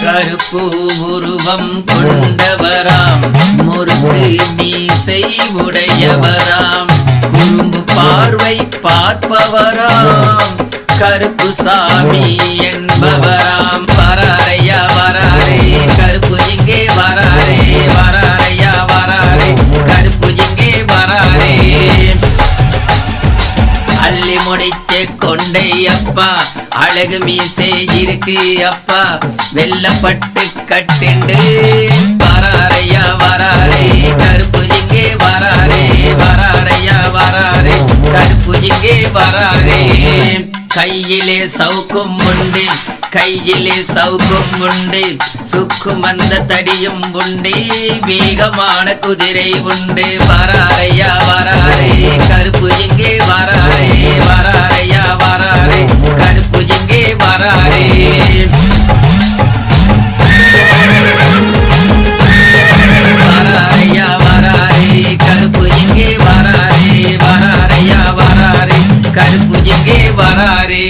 கருப்பு உருவம் கொண்டவராம் முறுக்கு மீசை உடையவராம் குறும்பு பார்வை பார்ப்பவராம் கருப்பு சாமி என்பவராம் வராரையா வராரே கருப்பு இங்கே வராரே வராரையா வராரே கருப்பு இங்கே வராரே அள்ளி முடிச்சு கொண்டே அப்பா அழகு மீசை இருக்கு அப்பா வெள்ளப்பட்டு கட்டிண்டு வராரையா வராரே கருப்பு இங்கே வராரே வராரையா வராரே கருப்பு இங்கே வராரே கையிலே சவுக்கும் உண்டு கையிலே சவுக்கும் உண்டு சுக்குமந்த தடியும் உண்டு வேகமான குதிரை உண்டு வராரையா வராரே கருப்பு இங்கே வராரே வராரையா வராரே கருப்பு இங்கே வராரே வராரையா வராரே கருப்பு இங்கே வராரே வராரையா வராரே கருப்பு இங்கே வராரே